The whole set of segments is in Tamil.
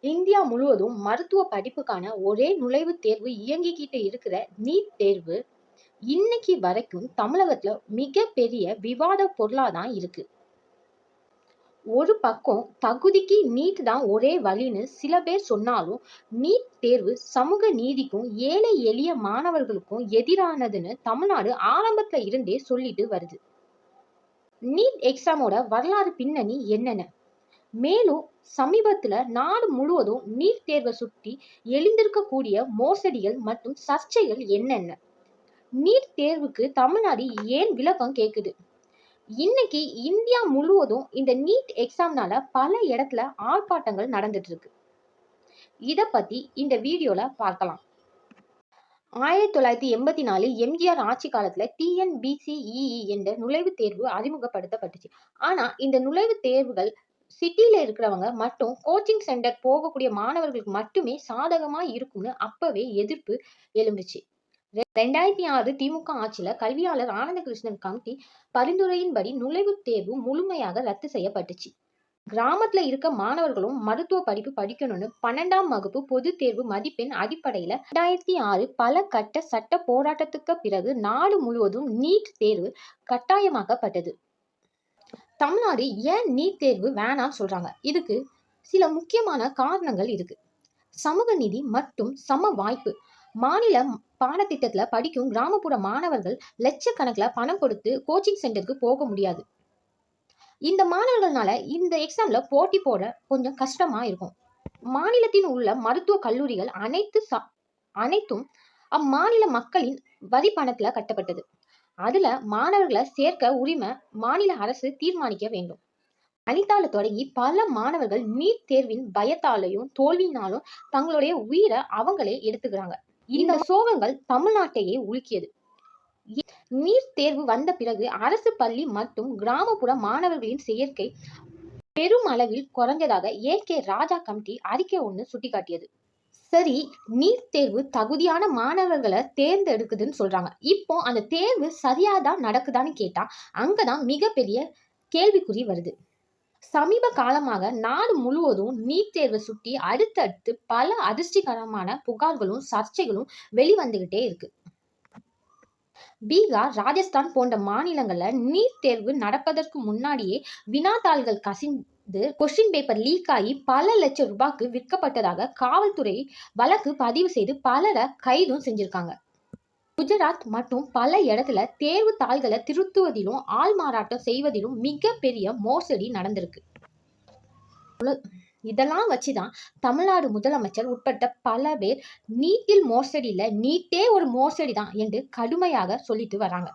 இந்தியா முழுவதும் மருத்துவ படிப்புக்கான ஒரே நுழைவுத் தேர்வு இயங்கிக்கிட்டு இருக்கிற நீட் தேர்வு இன்னைக்கு வரைக்கும் தமிழகத்துல மிகப்பெரிய விவாத பொருளாதான் இருக்கு. ஒரு பக்கம் தகுதிக்கு நீட் தான் ஒரே வழின்னு சில பேர் சொன்னாலும், நீட் தேர்வு சமூக நீதிக்கும் ஏழை எளிய மாணவர்களுக்கும் எதிரானதுன்னு தமிழ்நாடு ஆரம்பத்துல இருந்தே சொல்லிட்டு வருது. நீட் எக்ஸாமோட வரலாறு பின்னணி என்னென்ன, மேலும் சமீபத்துல நாடு முழுவதும் நீட் தேர்வை சுற்றி எழுந்திருக்கக்கூடிய மோசடிகள் மற்றும் சர்ச்சைகள் என்னென்ன, நீட் தேர்வுக்கு தமிழ்நாடு ஏன் விளக்கம் கேக்குது, இன்னைக்கு இந்தியா முழுவதும் இந்த நீட் எக்ஸாம்னால பல இடத்துல ஆர்ப்பாட்டங்கள் நடந்துட்டு இருக்கு. இத பத்தி இந்த வீடியோல பார்க்கலாம். 1984 எம்ஜிஆர் ஆட்சி காலத்துல TNBCEE என்ற நுழைவுத் தேர்வு அறிமுகப்படுத்தப்பட்டுச்சு. ஆனா இந்த நுழைவுத் தேர்வுகள் சிட்டில இருக்கிறவங்க மட்டும் கோச்சிங் சென்டர் போகக்கூடிய மாணவர்களுக்கு மட்டுமே சாதகமா இருக்கும்னு அப்பவே எதிர்ப்பு எழும்புச்சு. 2006 திமுக ஆட்சியில கல்வியாளர் ஆனந்தகிருஷ்ணன் கமிட்டி பரிந்துரையின்படி நுழைவுத் தேர்வு முழுமையாக ரத்து செய்யப்பட்டுச்சு. கிராமத்துல இருக்க மாணவர்களும் மருத்துவ படிப்பு படிக்கணும்னு 12ஆம் வகுப்பு பொது தேர்வு மதிப்பெண் அடிப்படையில 2006 பல கட்ட சட்ட போராட்டத்துக்கு பிறகு நாடு முழுவதும் நீட் தேர்வு கட்டாயமாக்கப்பட்டது. தமிழ்நாடு ஏன் நீட் தேர்வு வேணாம்னு சொல்றாங்க? இதுக்கு சில முக்கியமான காரணங்கள் இருக்கு. சமூக நீதி மற்றும் சம வாய்ப்பு. மாநில பாடத்திட்டத்துல படிக்கும் கிராமப்புற மாணவர்கள் லட்சக்கணக்கில் பணம் கொடுத்து கோச்சிங் சென்டருக்கு போக முடியாது. இந்த மாணவர்கள்னால இந்த எக்ஸாம்ல போட்டி போட கொஞ்சம் கஷ்டமா இருக்கும். மாநிலத்தில் உள்ள மருத்துவ கல்லூரிகள் அனைத்தும் அம்மாநில மக்களின் வரி பணத்துல கட்டப்பட்டது. அதுல மாணவர்களை சேர்க்க உரிமை மாநில அரசு தீர்மானிக்க வேண்டும். அனிதால தொடங்கி பல மாணவர்கள் நீட் தேர்வின் பயத்தாலையும் தோல்வியினாலும் தங்களுடைய உயிரை அவங்களே எடுத்துக்கிறாங்க. இந்த சோகங்கள் தமிழ்நாட்டையே உலுக்கியது. நீட் தேர்வு வந்த பிறகு அரசு பள்ளி மற்றும் கிராமப்புற மாணவர்களின் சேர்க்கை பெரும் அளவில் குறைஞ்சதாக AK ராஜா கமிட்டி அறிக்கை ஒண்ணு சுட்டிக்காட்டியது. சரி, நீட் தேர்வு தகுதியான மாணவர்களை தேர்ந்தெடுக்குதுன்னு சொல்றாங்க. இப்போ அந்த தேர்வு சரியாதான் நடக்குதான்னு கேட்டா அங்கதான் மிகப்பெரிய கேள்விக்குறி வருது. சமீப காலமாக நாடு முழுவதும் நீட் தேர்வை சுற்றி அடுத்தடுத்து பல அதிர்ச்சிகரமான புகார்களும் சர்ச்சைகளும் வெளிவந்துகிட்டே இருக்கு. பீகார், ராஜஸ்தான் போன்ற மாநிலங்கள்ல நீட் தேர்வு நடப்பதற்கு முன்னாடியே வினாத்தாள்கள் கசிந்து கொஸ்டின் பேப்பர் லீக் ஆகி பல லட்சம் ரூபாய்க்கு விற்கப்பட்டதாக காவல்துறை வழக்கு பதிவு செய்து பலரை கைதும் செஞ்சிருக்காங்க. குஜராத் மற்றும் பல இடத்துல தேர்வு தாள்களை திருத்துவதிலும் ஆள் மாறாட்டம் செய்வதிலும் மிகப்பெரிய மோசடி நடந்திருக்கு. இதெல்லாம் வச்சுதான் தமிழ்நாடு முதலமைச்சர் உட்பட்ட பல பேர் நீட்டில் மோசடி இல்ல, நீட்டே ஒரு மோசடி தான் என்று கடுமையாக சொல்லிட்டு வராங்க.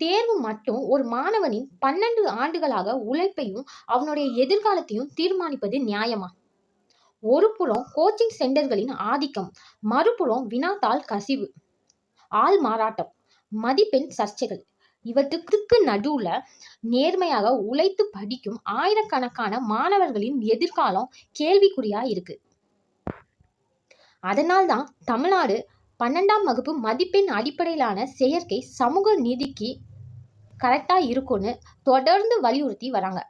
தேர்வு மட்டும் ஒரு மாணவனின் 12 ஆண்டுகளாக உழைப்பையும் அவனுடைய எதிர்காலத்தையும் தீர்மானிப்பது நியாயமா? ஒரு புறம் கோச்சிங் சென்டர்களின் ஆதிக்கம், மறுபுறம் வினாத்தாள் கசிவு, ஆள் மாறாட்டம், மதிப்பெண் சர்ச்சைகள், இவற்றுக்கு நடுவுல நேர்மையாக உழைத்து படிக்கும் ஆயிரக்கணக்கான மாணவர்களின் எதிர்காலம் கேள்விக்குறியா இருக்கு. அதனால்தான் தமிழ்நாடு 12ஆம் வகுப்பு மதிப்பெண் அடிப்படையிலான செயற்கை சமூக நீதிக்கு கரெக்டா இருக்கும்னு தொடர்ந்து வலியுறுத்தி வராங்க.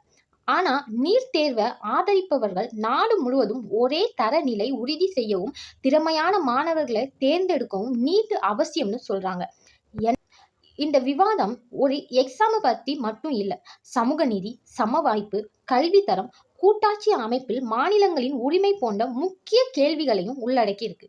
ஆனா நீட் தேர்வை ஆதரிப்பவர்கள் நாடு முழுவதும் ஒரே தரநிலை உறுதி செய்யவும் திறமையான மாணவர்களை தேர்ந்தெடுக்கவும் நீட் அவசியம்னு சொல்றாங்க. இந்த விவாதம் ஒரு எக்ஸாம் பத்தி மட்டும் இல்ல, சமூக நீதி, சம வாய்ப்பு, கல்வி தரம், கூட்டாட்சி அமைப்பில் மாநிலங்களின் உரிமை போன்ற முக்கிய கேள்விகளையும் உள்ளடக்கி இருக்கு.